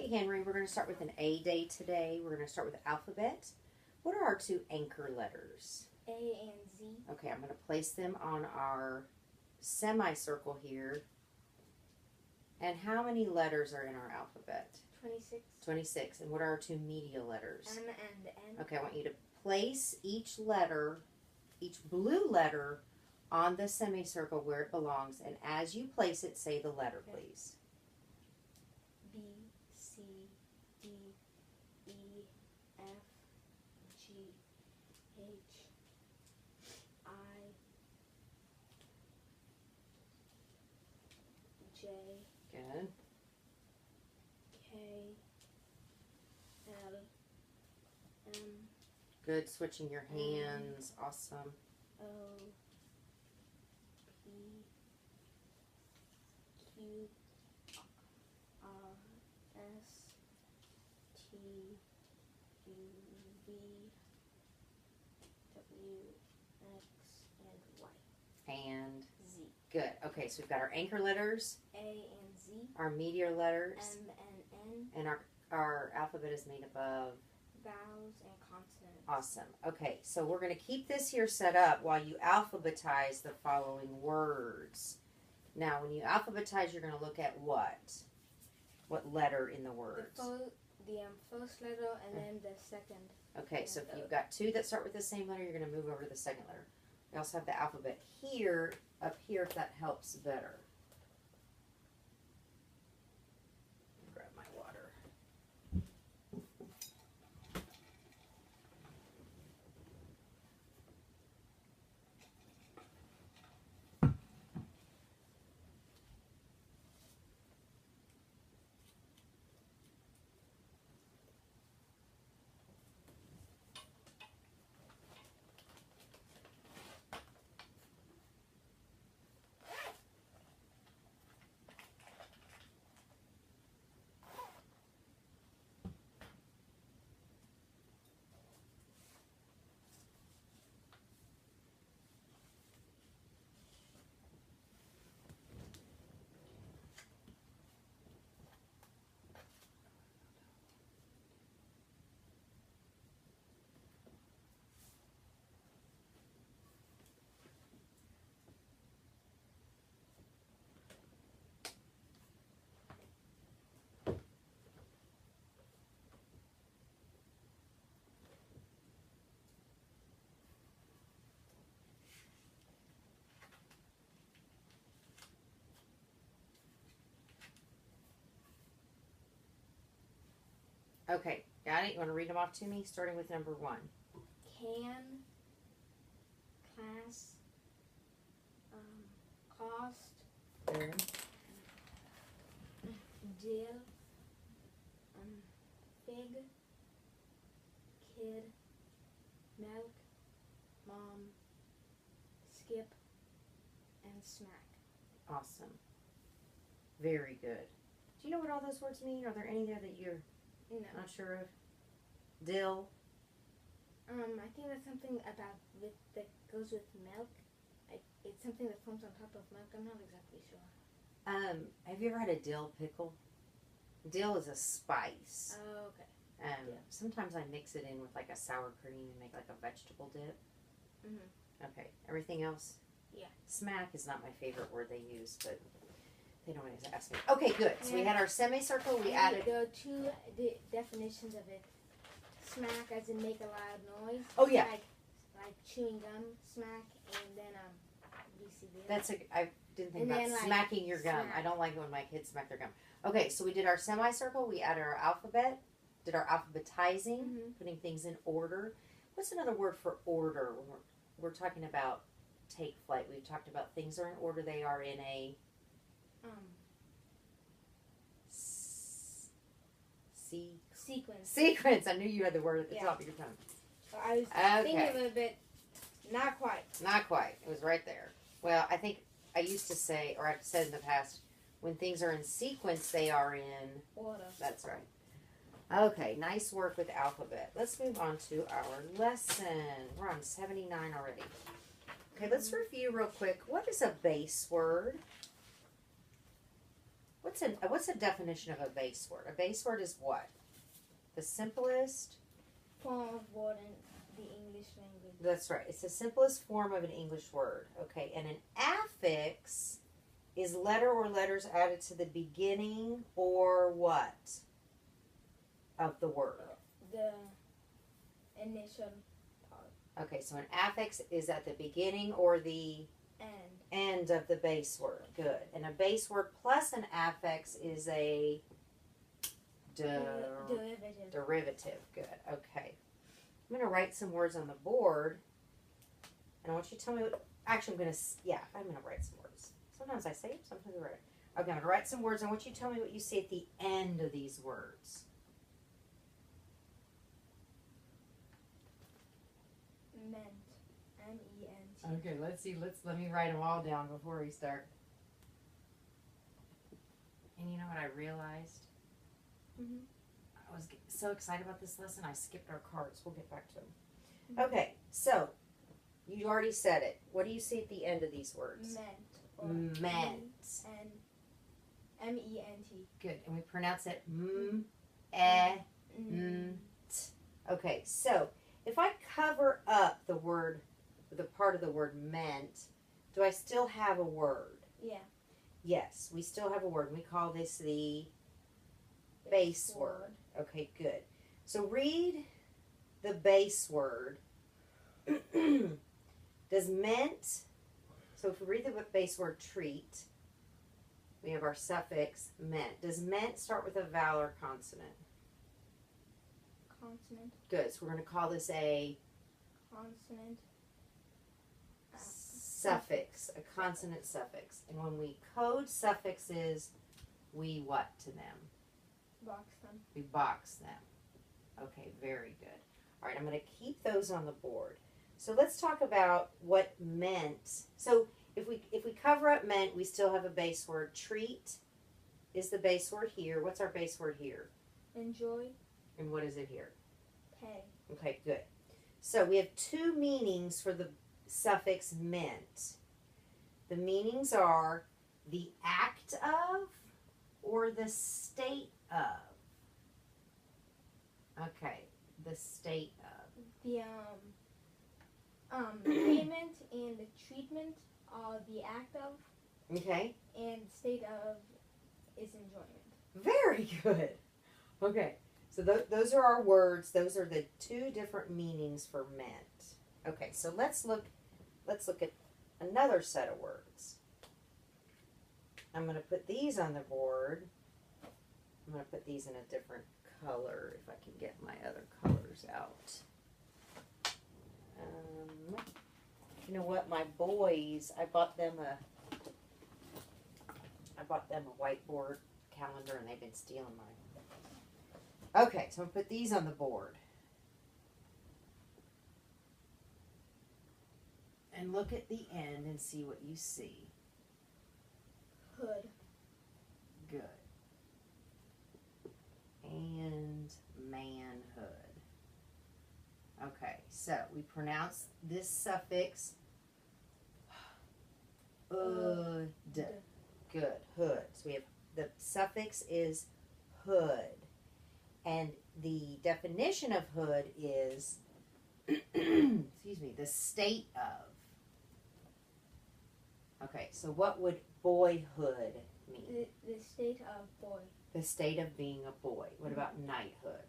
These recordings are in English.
Hey Henry, we're going to start with an A day today. We're going to start with alphabet. What are our two anchor letters? A and Z. Okay, I'm going to place them on our semicircle here. And how many letters are in our alphabet? 26. 26. And what are our two medial letters? M and N. Okay, I want you to place each letter, each blue letter, on the semicircle where it belongs. And as you place it, say the letter, please. B, C, D, E, F, G, H, I, J, Good. K, L, M, Good. Switching your hands. Awesome. O, P, Q, R, S, T, U, V, W, X, and Y. And Z. good. Okay, so we've got our anchor letters, A and Z. our meteor letters, M and N. and our alphabet is made up of. Vowels and consonants. Awesome. Okay, so we're going to keep this here set up while you alphabetize the following words. Now, when you alphabetize, you're going to look at what? What letter in the words? The first letter and then the second. Okay, so if you've got two that start with the same letter, you're going to move over to the second letter. We also have the alphabet here, up here, if that helps better. Grab my water. Okay, got it? You want to read them off to me, starting with number 1? Can, class, cost, Good. dill, fig, kid, milk, mom, skip, and smack. Awesome. Very good. Do you know what all those words mean? Are there any there that you're No. not sure of? Dill. I think that's something about that goes with milk. It's something that forms on top of milk. I'm not exactly sure. Have you ever had a dill pickle? Dill is a spice. Oh, okay. Yeah. Sometimes I mix it in with like a sour cream and make like a vegetable dip. Mhm. Okay. Everything else? Yeah. Smack is not my favorite word they use, but they don't always ask me. Okay, good. So we had our semicircle. We added. There are two definitions of it. Smack, as in make a loud noise. Oh yeah. Like chewing gum, smack, and then you see this. That's I didn't think And about then, like, smacking your gum. smack. I don't like it when my kids smack their gum. Okay, so we did our semicircle. We added our alphabet. Did our alphabetizing, Mhm. putting things in order. What's another word for order when we're talking about take flight? We've talked about things are in order. They are in a sequence. I knew you had the word at the top of your tongue. I was thinking a little bit. Not quite. Not quite. It was right there. Well, I think I used to say, or I've said in the past, when things are in sequence, they are in Order. That's right. Okay, nice work with alphabet. Let's move on to our lesson. We're on 79 already. Okay, let's review real quick. What is a base word? What's a definition of a base word? A base word is what? The simplest. Form of word in the English language. That's right. It's the simplest form of an English word. Okay, and an affix is letter or letters added to the beginning or what of the word? The initial part. Okay, so an affix is at the beginning or the end of the base word. Good. And a base word plus an affix is a Derivative. derivative. Good. Okay. I'm going to write some words on the board. And I want you to tell me what... Actually, I'm going to write some words. Sometimes I say it, sometimes I write it. Okay, I'm going to write some words. I want you to tell me what you see at the end of these words. Ment. M-E-N-T. Okay, let's see. Let me write them all down before we start. And you know what I realized? Mm-hmm. I was so excited about this lesson, I skipped our cards. We'll get back to them. Mm-hmm. Okay, so you already said it. What do you see at the end of these words? Ment. Ment. And M-E-N-T. Good. And we pronounce it Mm. Okay, so if I cover up the word, the part of the word meant, do I still have a word? Yeah. Yes, we still have a word. We call this the base word. Okay, good. So read the base word. Does meant, so if we read the base word treat, we have our suffix meant. Does meant start with a vowel or consonant? Consonant. Good. So we're going to call this a Consonant. suffix, a consonant suffix. And when we code suffixes, we what to them? Box them. We box them. Okay, very good. All right, I'm going to keep those on the board. So let's talk about what meant. So if we cover up meant, we still have a base word. Treat is the base word here. What's our base word here? Enjoy. And what is it here? Pay. Okay, good. So we have two meanings for the suffix meant. The meanings are the act of or the state of. Okay, the state of. The payment and the treatment are the act of, Okay, and state of is enjoyment. very good. Okay, so those are our words. Those are the two different meanings for meant. Okay, so let's look at another set of words. I'm going to put these on the board. I'm going to put these in a different color if I can get my other colors out. You know what? My boys, I bought them a whiteboard calendar and they've been stealing mine. Okay, so I'm going to put these on the board. And look at the end and see what you see. Hood. Good. And manhood. Okay, so we pronounce this suffix ud. Good. Hood. So we have the suffix is hood. And the definition of hood is excuse me, the state of. Okay, so what would boyhood mean? The state of boy. The state of being a boy. What about knighthood?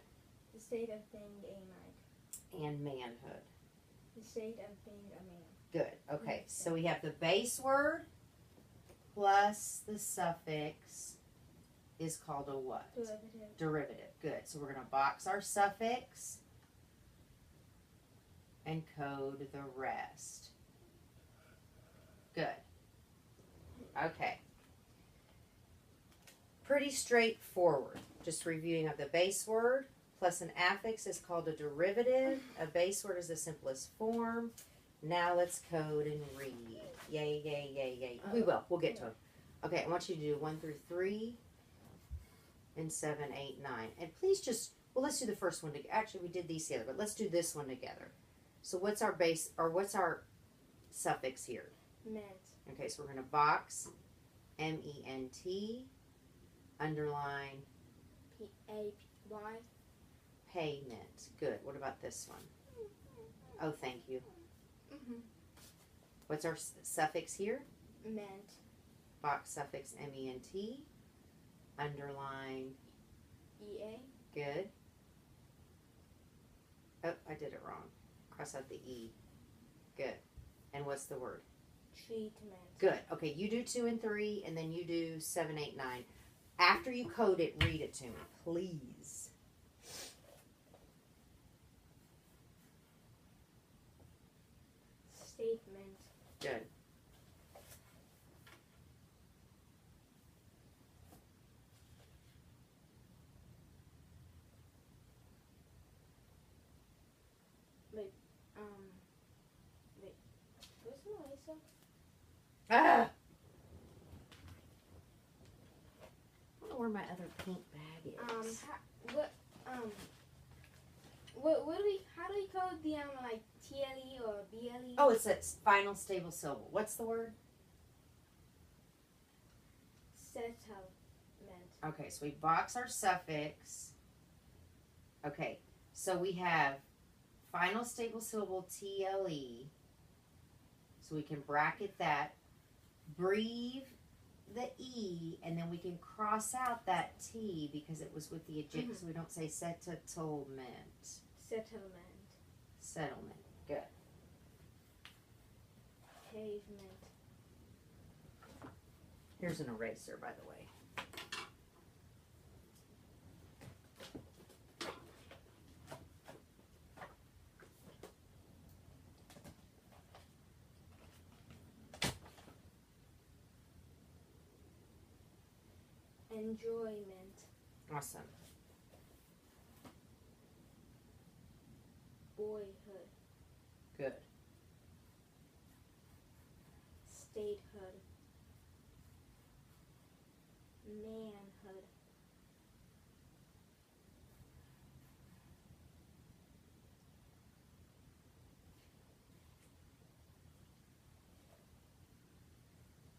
The state of being a knight. And manhood. The state of being a man. Good. Okay, so we have the base word plus the suffix is called a what? Derivative. Derivative. Good. So we're going to box our suffix and code the rest. Good. Okay. Pretty straightforward. Just reviewing of the base word plus an affix is called a derivative. A base word is the simplest form. Now let's code and read. Yay, yay, yay, yay. We will. We'll get to them. Okay, I want you to do 1 through 3 and 7, 8, 9. And please just, well, let's do the first one together. Actually, we did these together, but let's do this one together. So what's our base, or what's our suffix here? Meant. Okay, so we're going to box M-E-N-T underline, P-A-Y. payment. Good. What about this one? Oh, thank you. Mm-hmm. What's our suffix here? Meant. Box suffix ment. Underline. E-A. Good. Oh, I did it wrong. Cross out the E. Good. And what's the word? Treatment. Good. Okay, you do 2 and 3, and then you do 7, 8, 9. After you code it, read it to me, please. Statement. Good. Where's Melissa? Ah! I don't know where my other pink bag is. What do we? How do we code the like TLE or BLE? Oh, it's a final stable syllable. What's the word? Settlement. Okay, so we box our suffix. Okay, so we have final stable syllable TLE. So we can bracket that. Breathe the E, and then we can cross out that T because it was with the adjective, so we don't say settlement. Settlement. Settlement. Good. Pavement. Here's an eraser, by the way. Enjoyment. Awesome. Boyhood. Good. Statehood. Manhood.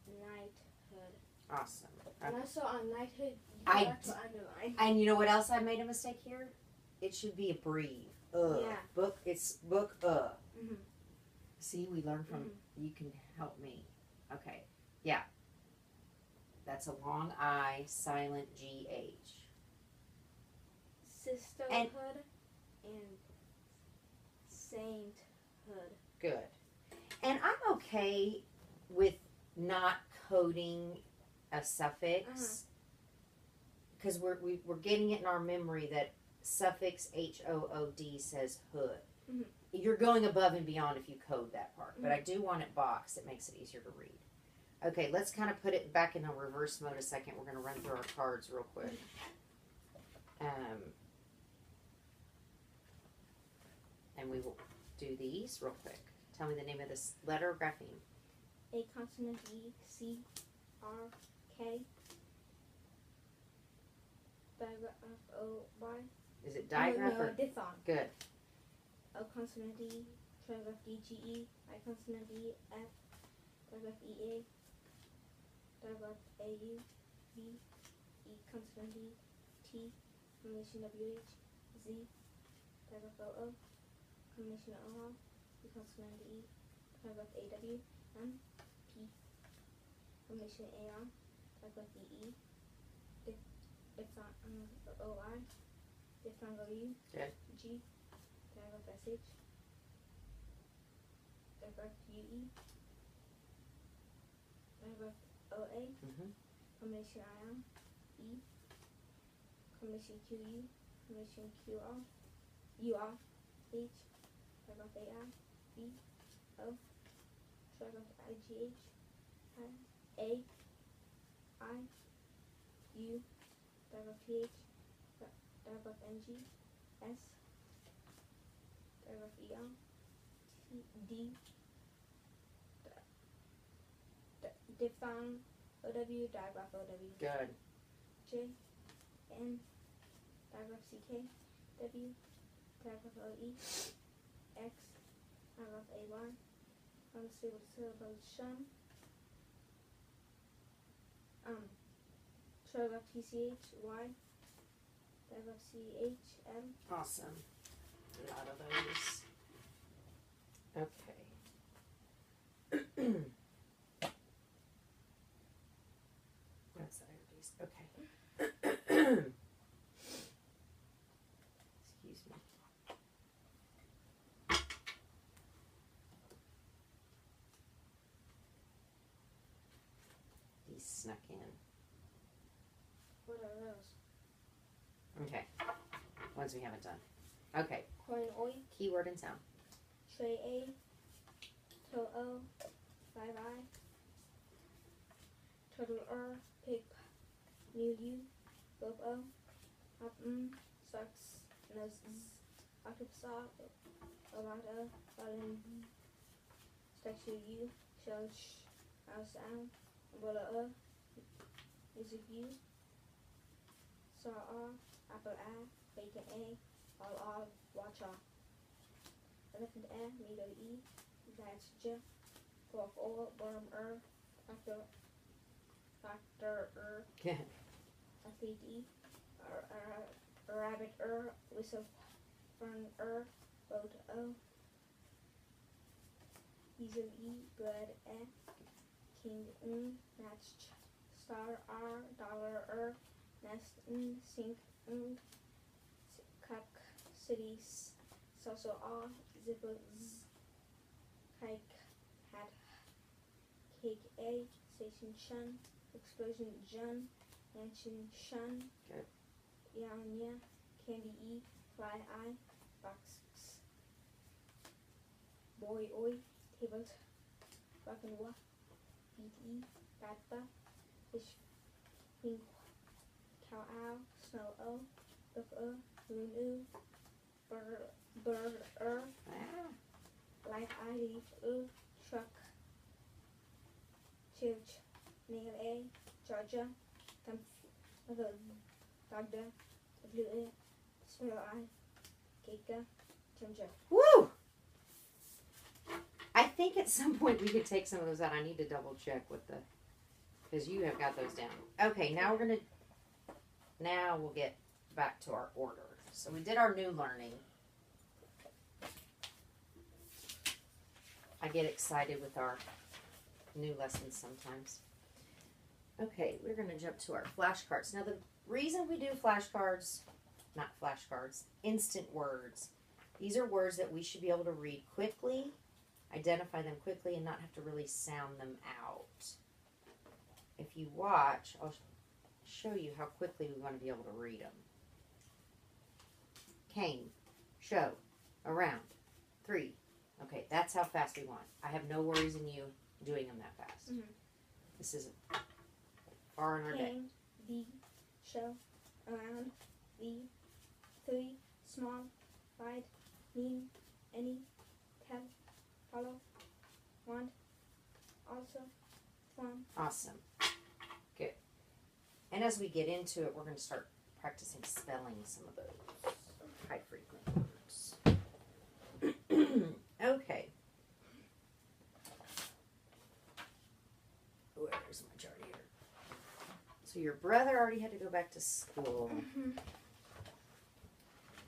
Knighthood. Awesome. And also on knighthood, you I have to underline. And you know what else I made a mistake here? It should be a breathe. Yeah. Book. It's book. Mm-hmm. See, we learn from. You can help me. Okay. Yeah. That's a long I, silent GH. Sisterhood and sainthood. Good. And I'm okay with not coding a suffix because we're getting it in our memory that suffix HOOD says hood. Mhm. You're going above and beyond if you code that part, but I do want it boxed. It makes it easier to read. Okay, let's kind of put it back in a reverse mode a second. We're going to run through our cards real quick. And we will do these real quick. Tell me the name of this letter or grapheme. A consonant E, C, R, K. Digraph O, Y. Is it digraph No, or? diphthong. Good. O consonant D, trigraph D, G, E. I consonant D, F. Digraph E, A. Digraph A, U, V. E consonant D, T. Combination W, H. Z. Digraph O, O. Combination O, R. E consonant D, E. Digraph A, W. M. P. Combination A, R. Digraph E, E. Diphthong O, I. Diphthong O, U. Good. G. Digraph S, H. Digraph U, E. Digraph O, A. Mhm. Combination I, R. E. Combination Q, U. Combination Q, R. U, R. H. Digraph A, I. B. O. Digraph I, G, H. A. I. U. Digraph P, H. Digraph N, G. S. Digraph E, R. T, D. Diphthong O, W. Digraph O, W. Good. J. N. Digraph C, K. W. Digraph O, E. X. Digraph A, Y. Unstable syllable shun. Telegraph TCH, Y. Telegraph CH, M. Awesome. A lot of those. Okay. That's IRDs. Okay. Excuse me. These snuck in. What are those? Okay. Ones we haven't done. Okay. Coin Oi, Keyword and sound. Tray A, Toe O, 5I, Turtle Pig, New U, Bob O, Hop Sucks, Nose Octopus, Arata, Bottom, Statue U, Shell House Owl, Umbrella Music U, Saw Apple A, Bacon A, All Watch Off. Elephant Middle E, That's J, Fork O, Bottom Factor Good. Athlete E, Rabbit Whistle Fern Boat O, Easel E, Bread King Match Star Dollar Nest Sink Cup Cities Salsa Zipper Z, Kike Hat, Cake A, Station Shun, Explosion Jun, Mansion Shun, Good. Yanya, Candy E, Fly I, Box Boy Oi, Table Rock and Wa, Beat E, Batba, Fish Pink, Cow Ow, Snow O, Look Loon Oo, Bird Wow. Life I Leaf Truck Church Nail A Georgia Dogda Blue A Smell I Geka Chumja. Woo! I think at some point we could take some of those out. I need to double check with the, because you have got those down. Okay, now we'll get back to our order. So we did our new learning. I get excited with our new lessons sometimes. Okay, we're going to jump to our flashcards. Now the reason we do flashcards, not flashcards, instant words. These are words that we should be able to read quickly, identify them quickly, and not have to really sound them out. If you watch, I'll show you how quickly we want to be able to read them. Came, show, around, 3. Okay, that's how fast we want. I have no worries in you doing them that fast. Mm-hmm. This is far in our day. Came, the, show, around, the, 3, small, wide, mean, any, tell, follow, want, also, from. Awesome. Good. And as we get into it, we're going to start practicing spelling some of those high frequent words. Okay. Where's my chart here? So your brother already had to go back to school. Mm-hmm.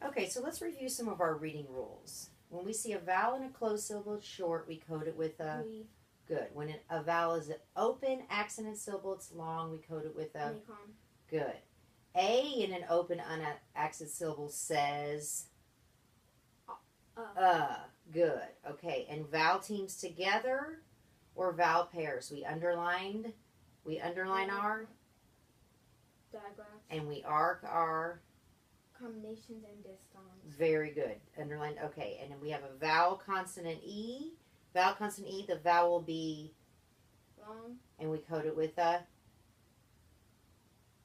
Okay, so let's review some of our reading rules. When we see a vowel in a closed syllable, it's short, we code it with a... We, Good. When a vowel is an open accented syllable, it's long, we code it with a... Nikon. Good. A in an open unaccented syllable says... Good. Okay, and vowel teams together or vowel pairs? We underline our, Diagraphs. and we arc our. Combinations and diphthongs. Very good. Underlined. Okay, and then we have a vowel consonant E. Vowel consonant E, the vowel will be Long. and we code it with a.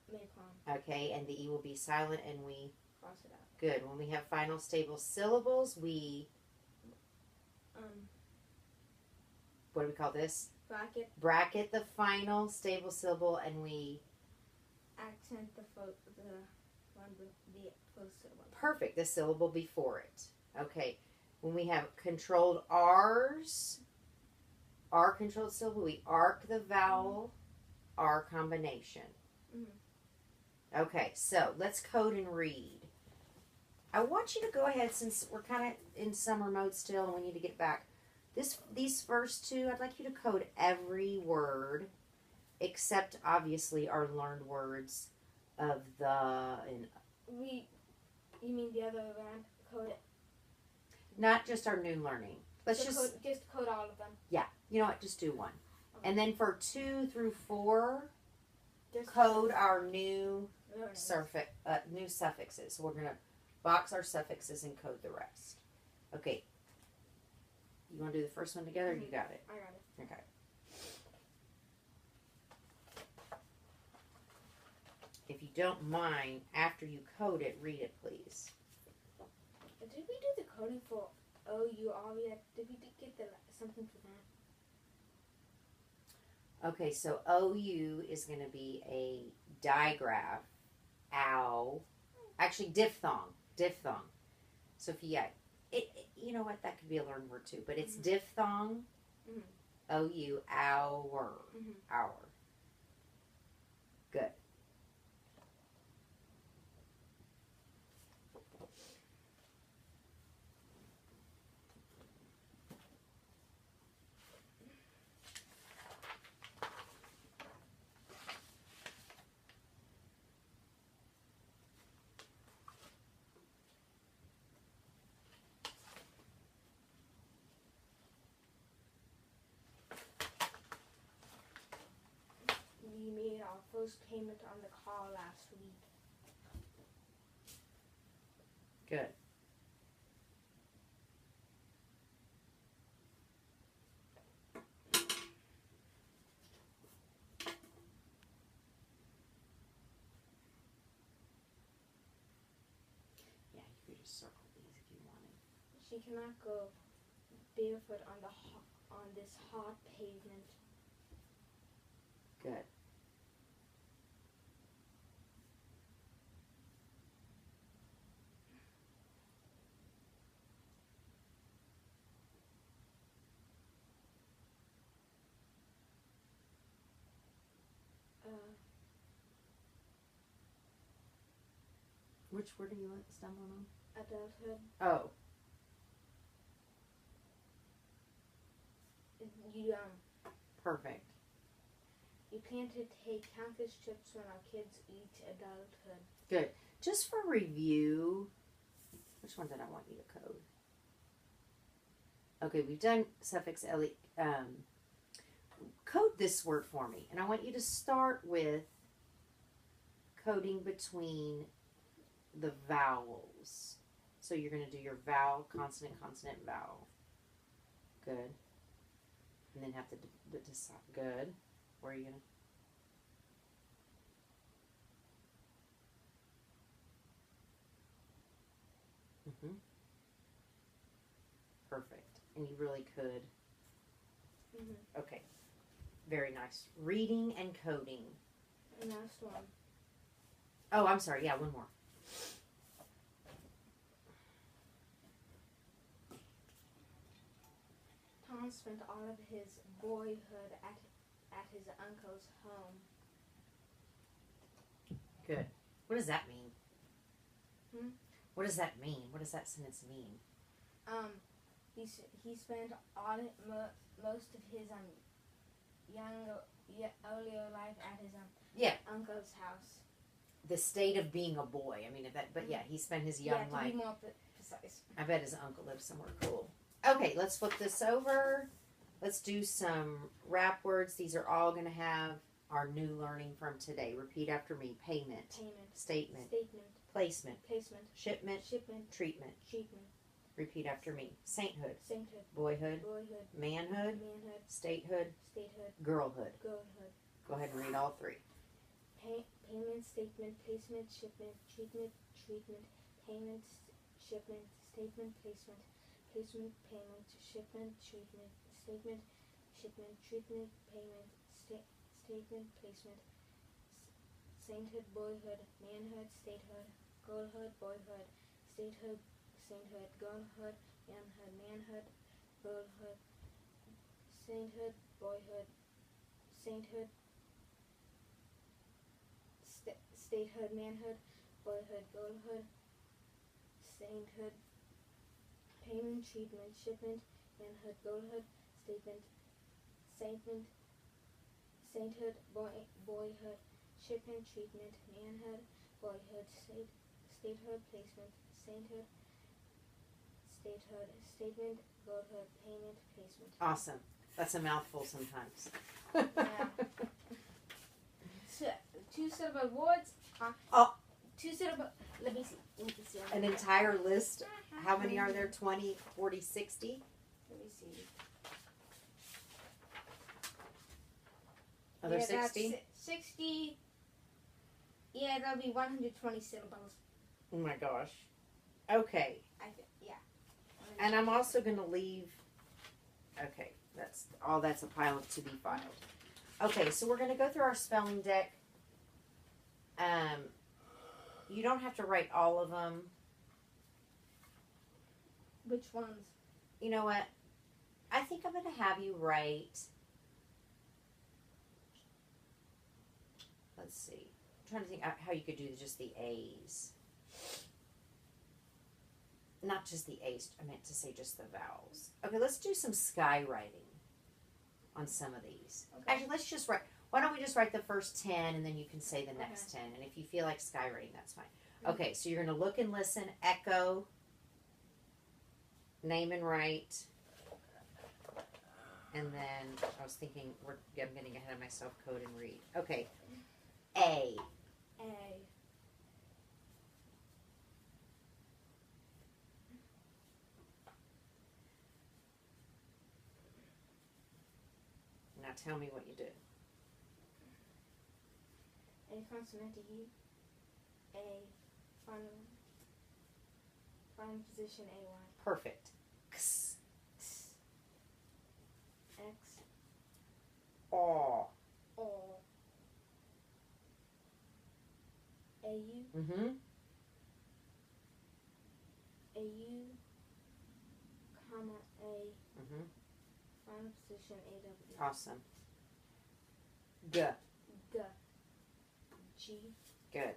Nikon. Okay, and the E will be silent and we. Cross it out. Good. When we have final stable syllables, we. What do we call this? Bracket. Bracket the final stable syllable and we. Accent the one with the close syllable. Perfect. The syllable before it. Okay. When we have controlled R's, R controlled syllable, we arc the vowel, R combination. Mm-hmm. Okay, so let's code and read. I want you to go ahead, since we're kind of in summer mode still and we need to get back. These first two, I'd like you to code every word except obviously our learned words of the and You mean the other way around? Code it. not just our new learning. Let's just code all of them. Yeah, you know what? Just do one, Okay. and then for 2 through 4, Just code our new learning. new suffixes. So we're gonna box our suffixes and code the rest. Okay. You want to do the first one together? Mm-hmm. You got it. I got it. Okay. If you don't mind, after you code it, read it, please. Did we do the coding for OU yet? Did we get something for that? Okay, so OU is going to be a digraph. Ow. Actually, diphthong. Diphthong. So if you you know what? That could be a learned word too. But it's diphthong. Mm-hmm. OU. Our. Mm-hmm. Our. Good. We made our first payment on the car last week. Good. Yeah, you could just circle these if you wanted. She cannot go barefoot on this hot pavement. Good. Which word are you stumbling on? Adulthood. Oh. You Perfect. You plan to take countless trips when our kids reach adulthood. Good. Just for review, which one did I want you to code? Okay, we've done suffix le. Code this word for me, and I want you to start with coding between the vowels. So you're going to do your vowel, consonant, consonant, vowel. Good. And then have to decide. Good. Where are you going to? Perfect. And you really could. Okay. Very nice. Reading and coding. And last one. Oh, I'm sorry. Yeah, one more. Tom spent all of his boyhood at his uncle's home. Good. What does that mean? What does that mean? What does that sentence mean? He spent most of his earlier life at his uncle's house. The state of being a boy. I mean, but yeah, he spent his young life. To be more precise. I bet his uncle lived somewhere cool. Okay, let's flip this over. Let's do some rap words. These are all going to have our new learning from today. Repeat after me. Payment. Statement. Placement. Shipment. Treatment. Repeat after me. Sainthood. Boyhood. Manhood. Statehood. Girlhood. Go ahead and read all three. Payment, statement, placement, shipment, treatment, payment, shipment, statement, placement, payment, shipment, treatment, statement, treatment, payment, statement, placement, sainthood, boyhood, manhood, statehood, girlhood, boyhood, statehood, sainthood, girlhood, manhood, girlhood, sainthood, boyhood, sainthood, statehood, manhood, boyhood, girlhood, sainthood, payment, treatment, shipment, manhood, girlhood, statement, sainthood, boyhood, shipment, treatment, manhood, boyhood, statehood, placement, sainthood, statement, girlhood, payment, placement. Awesome. That's a mouthful sometimes. Yeah. Two syllable words. Oh. Two syllable. Let me see. An entire list. How many are there? 20, 40, 60? Let me see. Are there Yeah, 60? that's 60. Yeah, that'll be 120 syllables. Oh my gosh. Okay. Yeah. And I'm also going to leave. Okay. That's a pile to be filed. Okay, so we're going to go through our spelling deck. You don't have to write all of them. Which ones? You know what? I think I'm going to have you write. Let's see. I'm trying to think how you could do just the A's. Not just the A's. I meant to say just the vowels. Okay, let's do some skywriting on some of these. Okay. Actually, let's just write. Why don't we just write the first 10 and then you can say the next 10. And if you feel like skywriting, that's fine. Okay, so you're going to look and listen, echo, name and write. And then I was thinking, I'm getting ahead of myself, code and read. Okay, A. Now tell me what you do. A consonant E. A final position AY. Perfect. X. X. Aw. O. AU. Mm-hmm. AU, comma, A, Mm-hmm. final position AW. Awesome. G. G. G. Good.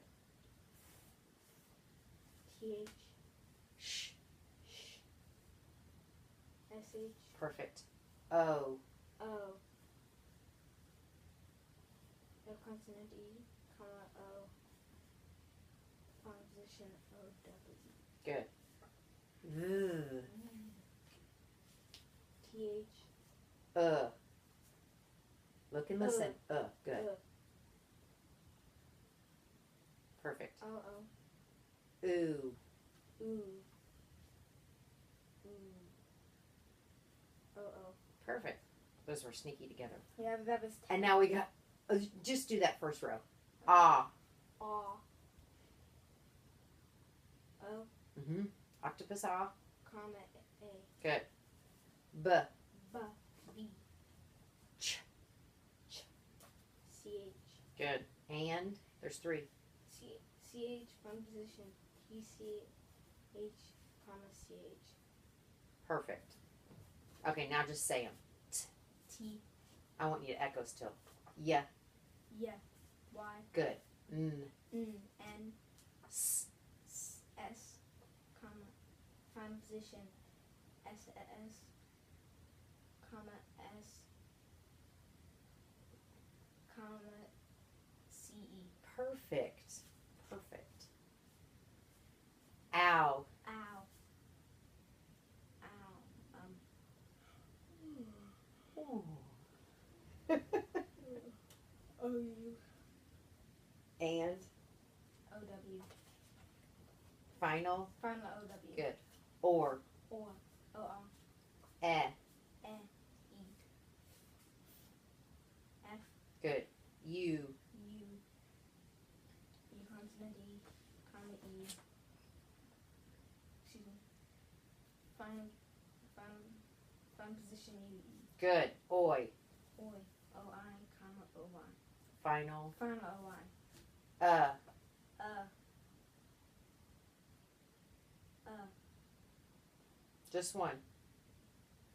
TH. Sh. Sh. SH. Perfect. O. O. No consonant E, comma, O, final position OW. Good. V. TH. Look and listen. Good. Perfect. OO. Ooh. Ooh. Ooh. OO. Perfect. Those were sneaky together. Yeah, that was 10. And now we got, just do that first row. Ah. Aw. O, Mm-hmm. Octopus ah. comma, A. Good. B. B. B. Ch. Ch. CH. Good. And there's 3. CH, final position. TCH, comma, CH. Perfect. Okay, now just say them. T. I want you to echo still. Yeah. Yeah. Y. Good. N. N. N. S. S, comma, final position, S, comma, S, comma, CE. Perfect. Perfect. Ow. Ow. Ow. OU. And OW. final. Final OW. Good. Or. Or. OR. Eh. E. F. Good. U. U. U consonant E, comma E. Excuse me. Final position U E. Good. Oi. Oi. O-I, comma O-Y. Final. Final O-Y. Uh. Just one.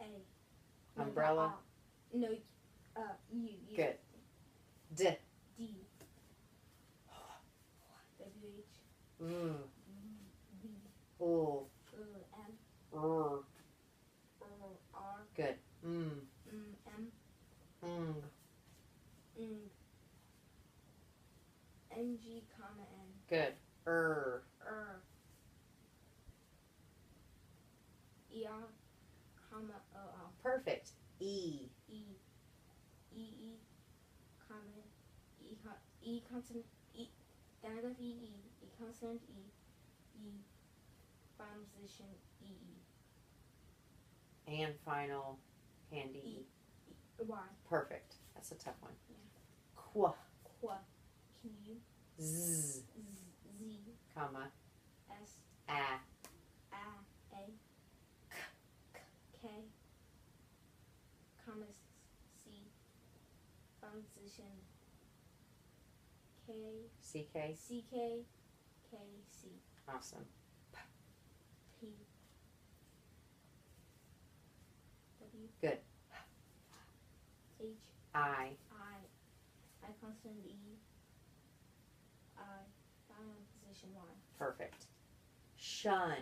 A. Umbrella. No, U. Good. D. D. B, ooh, M, r. R, Good. M, Mm. NG, comma, N, Good. ER, comma, OL, Perfect. E. Comma, E consonant, diagonal consonant, final position, And final candy. Y, Perfect. That's a tough one. Yeah. Qua. Q, Z. Z, Comma. S, A. A, K, comma, C, final position, K, CK. CK, K, C, Awesome. P, W, Good. H, I. I consonant, I, final position, Y, Perfect. Shun.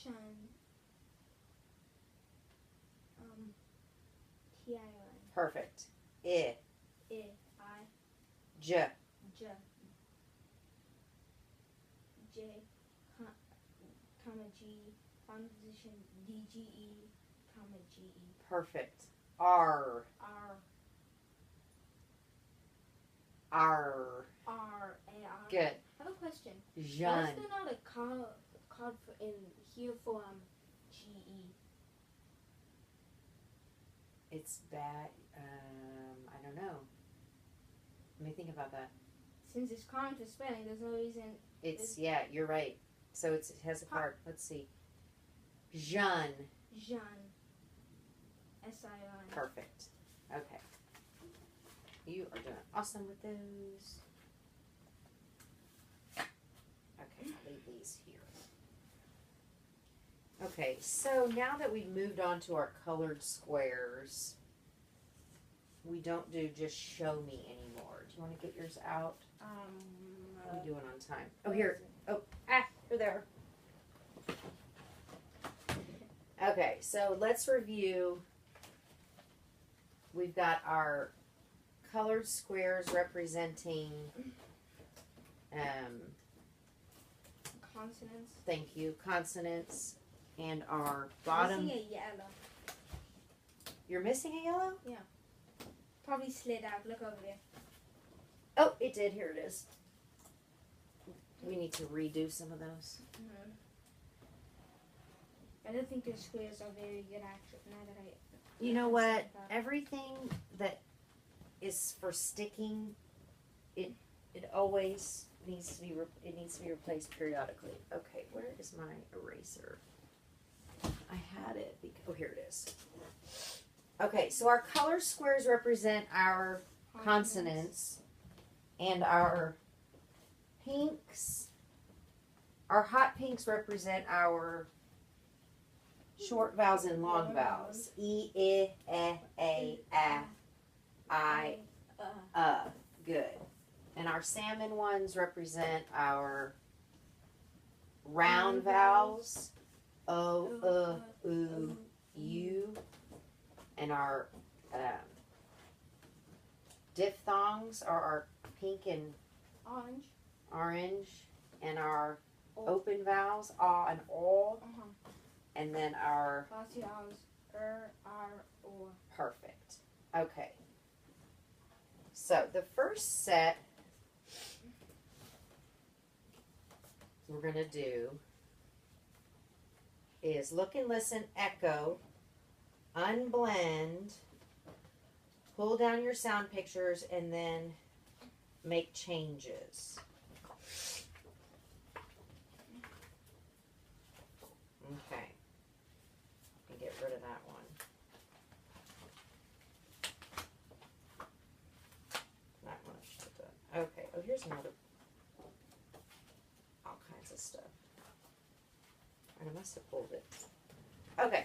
shun, TION, Perfect. I. I, J. J, comma, G, final position, DGE, comma, GE, Perfect. R. R, R. R, A, R. Good. I have a question. Why is Jun. there not a card for in here for GE? It's bad. I don't know. Let me think about that. Since it's common for spelling, there's no reason. It's, yeah, you're right. So it has a card. Let's see. Jun. Jean. SION. Perfect. Okay. You are doing awesome with those. Okay, I'll leave these here. Okay, so now that we've moved on to our colored squares, we don't do just show me anymore. Do you want to get yours out? How are we doing on time? Oh, here. You're there. Okay, so let's review. We've got our colored squares representing, Consonants. thank you, consonants, and our bottom. Missing a yellow. You're missing a yellow? Probably slid out. Look over there. Oh, it did. Here it is. We need to redo some of those. Mm-hmm. I don't think the squares are very good actually. Now that I. You know what? Everything that is for sticking, it always needs to be replaced periodically. Okay, where is my eraser? I had it. Oh, here it is. Okay, so our color squares represent our consonants, and our pinks. Our hot pinks represent our short vowels and long vowels. E, I, A, I, Good. And our salmon ones represent our round vowels. O, U, U. And our diphthongs are our pink and orange. And our open vowels, ah and all. And then our R, or. perfect. Okay. So the first set we're going to do is look and listen, echo, unblend, pull down your sound pictures, and then make changes. Okay. And get rid of that one. That one I should have done. Okay. Oh, here's another. All kinds of stuff. And I must have pulled it. Okay.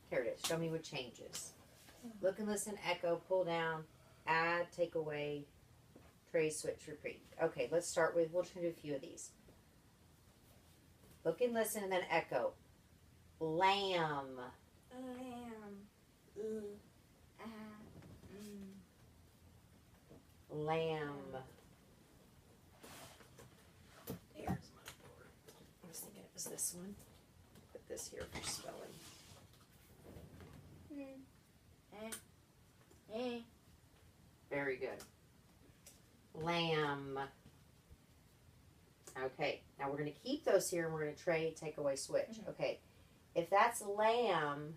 Here it is. Show me what changes. Look and listen, echo, pull down, add, take away, Trace, switch, repeat. Okay, let's start with, we're just going to do a few of these. Look and listen and then echo. Lamb. Lamb. Lamb. Here's my board. I was thinking it was this one. Put this here for spelling. Very good. Lamb. Okay, now we're going to keep those here and we're going to trade, take away, switch. Mhm. Okay, if that's lamb,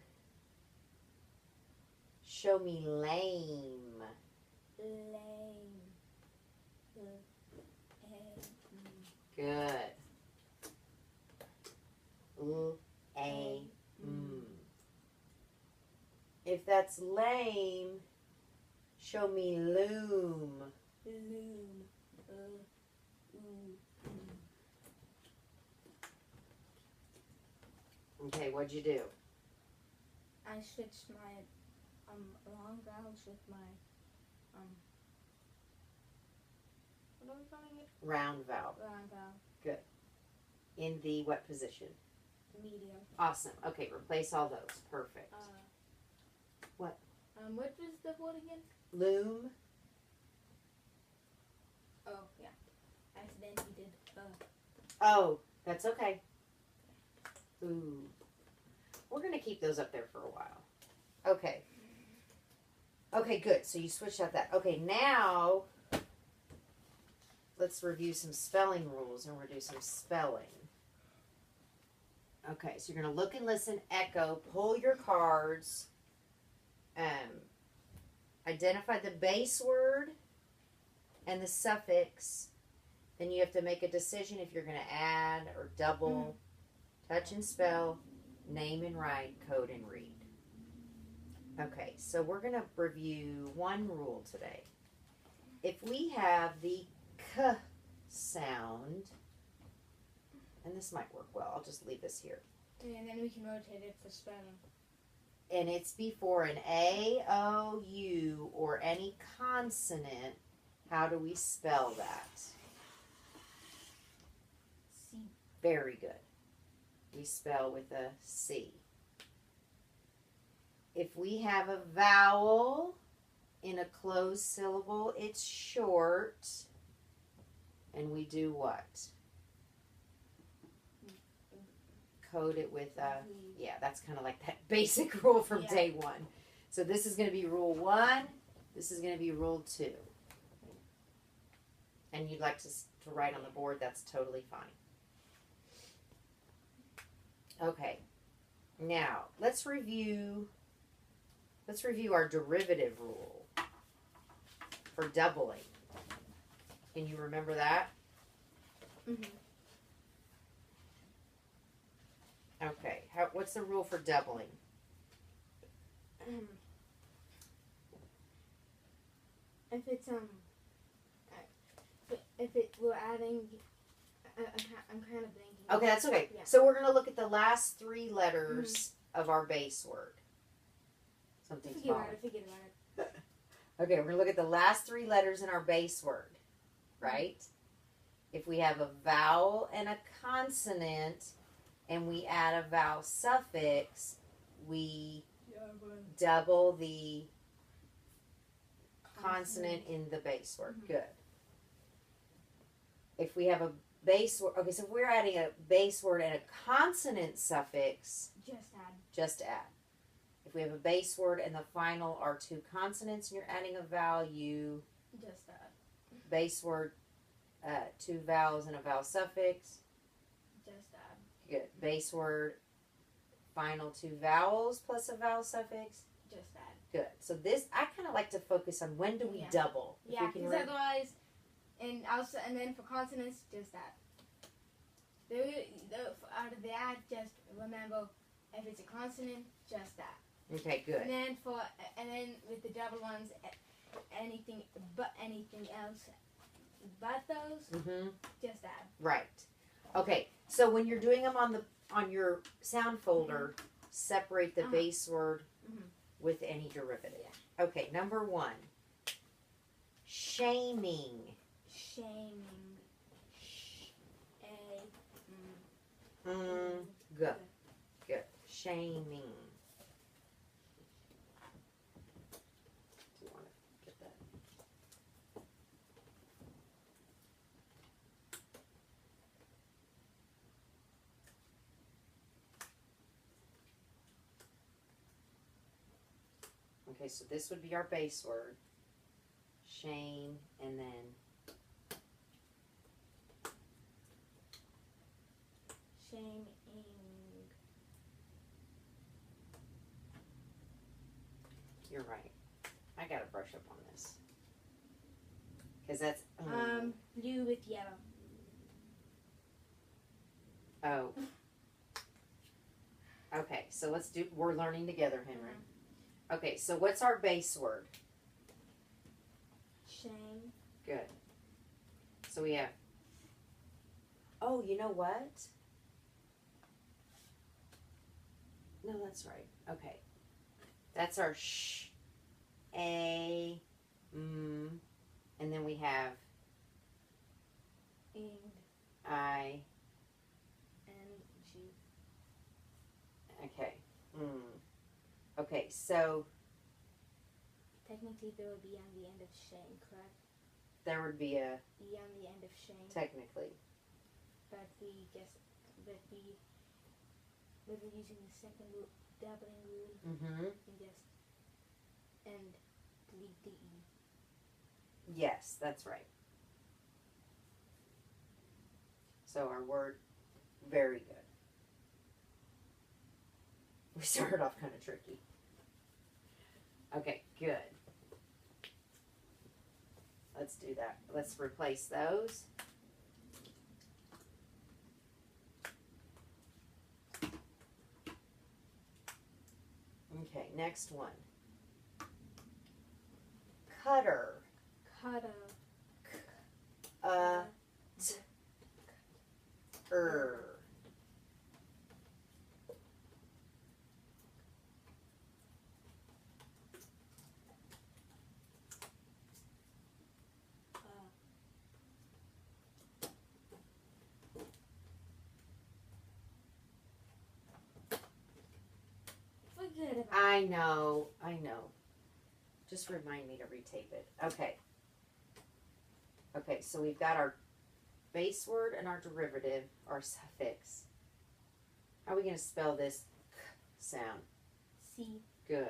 show me lame. Lame. Good. L-A-M. If that's lame, show me loom. Loom. Okay, what'd you do? I switched my long vowels with my what are we calling it? Round vowel. Round vowel. In the what position? Medium. Awesome. Okay, replace all those. Perfect. What? What was the word again? Loom. Oh yeah. I accidentally did Oh, that's okay. Ooh. We're going to keep those up there for a while. Okay. Okay, good. So you switched out that. Okay, now let's review some spelling rules and we'll do some spelling. Okay, so you're going to look and listen, echo, pull your cards, identify the base word and the suffix. Then you have to make a decision if you're going to add or double, touch and spell, name and write, code and read. Okay, so we're going to review one rule today. If we have the k sound, and this might work well, I'll just leave this here. and then we can rotate it for spelling. And it's before an A, O, U, or any consonant, how do we spell that? C. Very good. We spell with a C. If we have a vowel in a closed syllable, it's short. And we do what? Code it with a, yeah, that's kind of like that basic rule from Yeah. day one. So this is going to be rule 1. This is going to be rule 2. And you'd like to write on the board, that's totally fine. Okay. Now, let's review our derivative rule for doubling. Can you remember that? Mm-hmm. Okay. What's the rule for doubling? If it's we're adding, I'm kind of blanking. Okay, that's okay. Yeah. So we're going to look at the last 3 letters of our base word. Something's Forget wrong. about it. Forget about it. Okay, we're going to look at the last 3 letters in our base word, right? If we have a vowel and a consonant and we add a vowel suffix, we double the consonant in the base word. Mhm. Good. If we have a base word, okay, so if we're adding a base word and a consonant suffix, Just add. If we have a base word and the final are 2 consonants and you're adding a vowel, you Just add. base word, 2 vowels and a vowel suffix. Just add. Good. Base word, final 2 vowels plus a vowel suffix. Just add. Good. So this, I kind of like to focus on when do we Yeah. double. If Yeah, we can because otherwise, and then for consonants, just add. Out of that, just remember if it's a consonant, just add. Okay, good. And then with the double ones, anything else but those, Mm-hmm. just add. Right. Okay. So when you're doing them on your sound folder, separate the base word Mhm. with any derivative. Okay. Number 1. Shaming. Shaming. Good. Good. Shaming. Do you want to get that? Okay, so this would be our base word. Shame, and then Shaming. you're right. I gotta brush up on this. Because that's. Blue with yellow. Oh. Okay, so let's do. We're learning together, Henry. Okay, so what's our base word? Shame. Good. So we have. Oh, you know what? No, that's right. Okay. That's our sh, a, and then we have Ing. I. And G. Okay. Okay, so Technically, there would be on the end of shame, correct? there would be a E on the end of shame. technically. But we guess, but we're using the second rule, doubling rule, Mm-hmm. and just and delete the E. Yes, that's right. So our word, very good. We started off kind of tricky. Okay, good. Let's do that. Let's replace those. Okay, next one. Cutter. Cutter. Er. Forget about it. I know. Just remind me to retape it. Okay. Okay, so we've got our base word and our derivative, our suffix. How are we going to spell this sound? C. Good.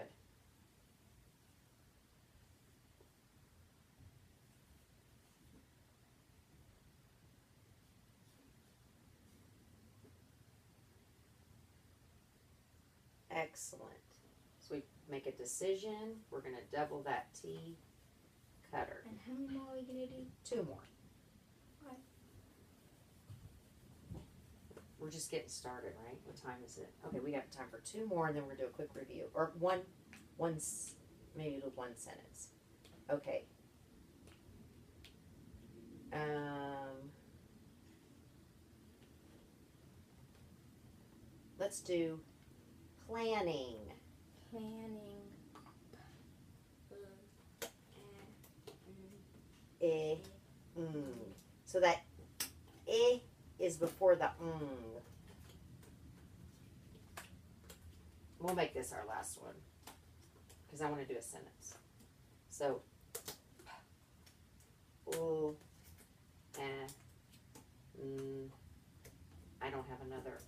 Excellent. So we make a decision. We're going to double that T. Cutter. And how many more are we gonna do? 2 more. Okay. We're just getting started, right? What time is it? Okay, we got time for 2 more, and then we're gonna do a quick review, or maybe one sentence. Okay. Let's do planning. Planning. So that is before the We'll make this our last one because I want to do a sentence. So, I don't have another.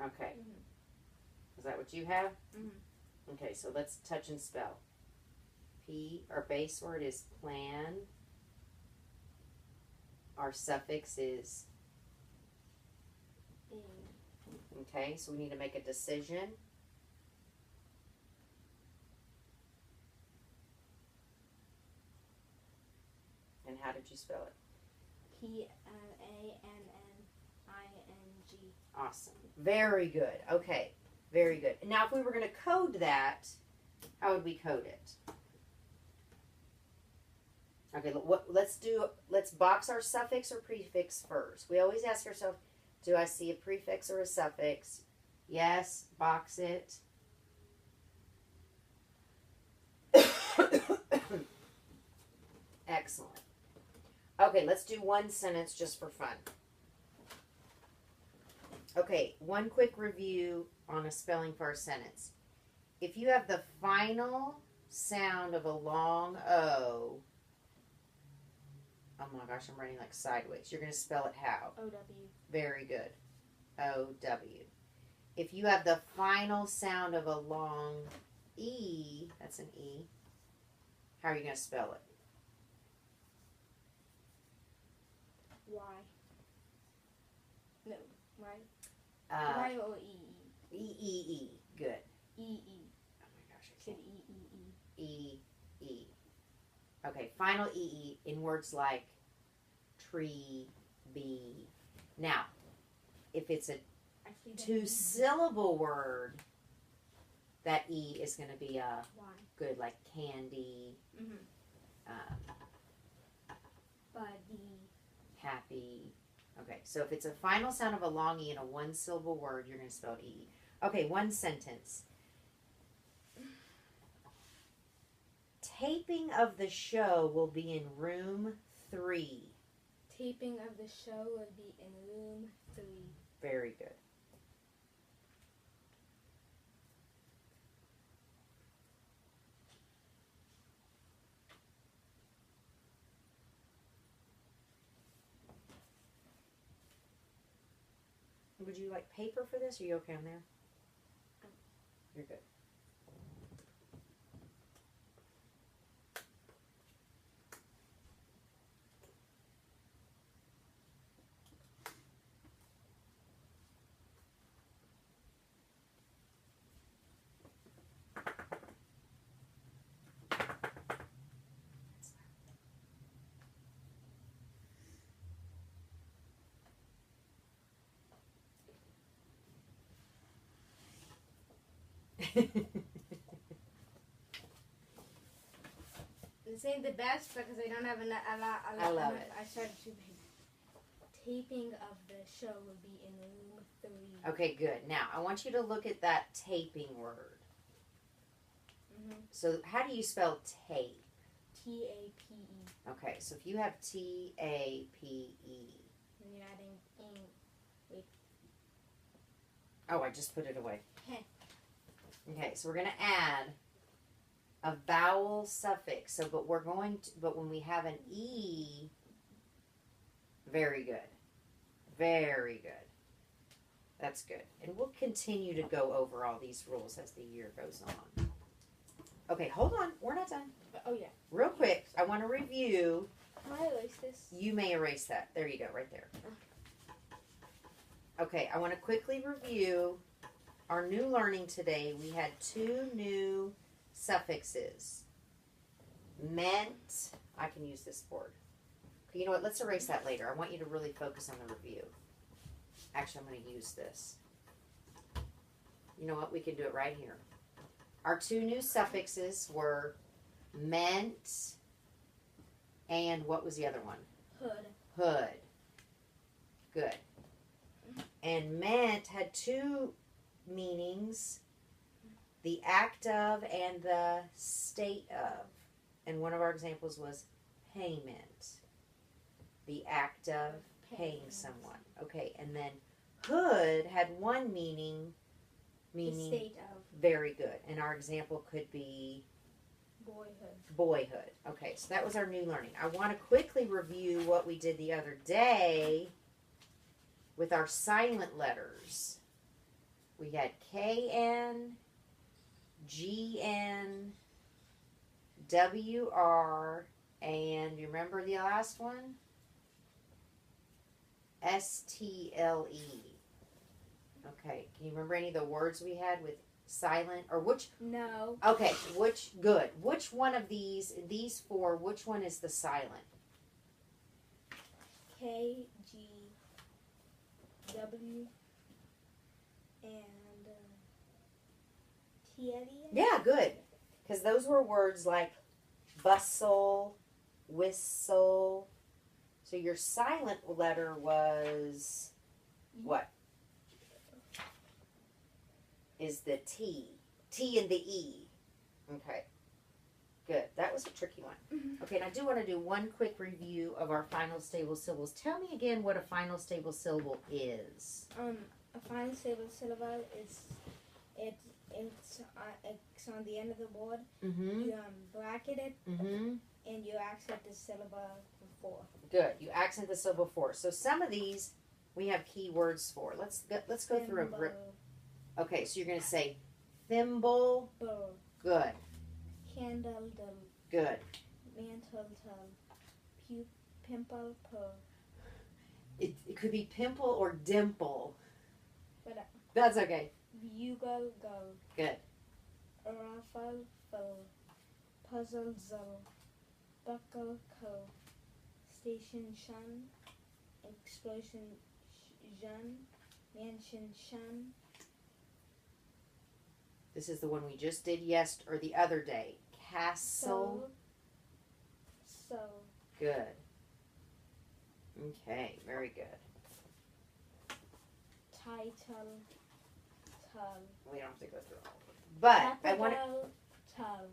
Okay. Is that what you have? Okay, so let's touch and spell. Our base word is plan. Our suffix is. Okay, so we need to make a decision. And how did you spell it? P-L-A-N-N-I-N-G. Awesome. Very good. Okay, very good. Now, if we were going to code that, how would we code it? Okay, let's box our suffix or prefix first. We always ask ourselves, do I see a prefix or a suffix? Yes, box it. Excellent. Okay, let's do one sentence just for fun. Okay, one quick review on a spelling for a sentence. If you have the final sound of a long O, oh my gosh, I'm writing like sideways. You're going to spell it how? O-W. Very good. O-W. If you have the final sound of a long E, that's an E, how are you going to spell it? Y. No, Y. Uh, Y-O-E-E. E-E-E. Good. E-E. Oh my gosh, I Said can't. E-E-E. E-E. Okay, final E-E in words like tree, bee. Now, if it's a Actually, that two-syllable word, that E is going to be a Y. good, like candy, Mm-hmm. um, Buddy. happy. Okay, so if it's a final sound of a long E in a one-syllable word, you're going to spell it E. Okay, one sentence. Taping of the show will be in room 3. Taping of the show would be in room 3. Very good. Would you like paper for this? Are you okay on there? You're good. This ain't the best because I don't have a lot. I love it. I started too big. Taping of the show would be in room 3. Okay, good. Now, I want you to look at that taping word. Mm-hmm. So, how do you spell tape? T-A-P-E. Okay, so if you have T-A-P-E. And you're adding ing. Oh, I just put it away. Heh. Okay, so we're going to add a vowel suffix. So, but when we have an E, very good. Very good. That's good. And we'll continue to go over all these rules as the year goes on. Okay, hold on. We're not done. Oh, yeah. Real quick, I want to review. Can I erase this? You may erase that. There you go, right there. Okay, I want to quickly review our new learning today. We had 2 new suffixes. Meant. I can use this board. You know what? Let's erase that later. I want you to really focus on the review. Actually, I'm going to use this. You know what? We can do it right here. Our 2 new suffixes were meant and what was the other one? Hood. Hood. Good. And meant had 2 meanings. The act of and the state of. And one of our examples was payment. The act of paying someone. Okay, and then hood had 1 meaning, The state of very good. And our example could be boyhood. boyhood. Okay, so that was our new learning. I want to quickly review what we did the other day with our silent letters. We had KN, GN, WR, and you remember the last one? STLE. Okay, can you remember any of the words we had with silent, or which? No. Okay, good. Which one of these 4, which one is the silent? K, G, W, and T, L, E? Yeah, good. Because those were words like bustle, whistle. So your silent letter was what? Is the T. T and the E. Okay. Good. That was a tricky one. Okay, and I do want to do one quick review of our final stable syllables. Tell me again what a final stable syllable is. A final stable syllable is it's on the end of the word. Mm-hmm. You bracket it Mm-hmm. and you accent the syllable before. Good. You accent the syllable before. So some of these we have key words for. Let's go through a grip. Okay, so you're going to say thimble. Thimble, Good. candle, Good. mantle, pimple, pearl. It could be pimple or dimple. But That's okay. bugle, go. Good. Raffle, fill. Puzzle, zull. Buckle, co. Station, shun. Explosion, jun. Mansion, shun. This is the one we just did or the other day. Castle. So. Good. Okay, very good. Title, tull. We don't have to go through all of them. But I want to, Capital, tull.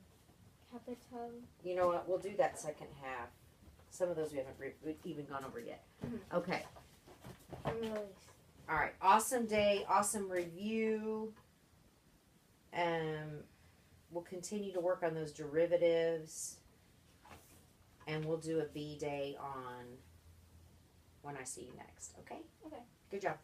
Capital. you know what, we'll do that second half. Some of those we haven't even gone over yet. Mhm. Okay. Release. All right. Awesome day. Awesome review. We'll continue to work on those derivatives. And we'll do a B day on when I see you next. Okay? Okay. Good job.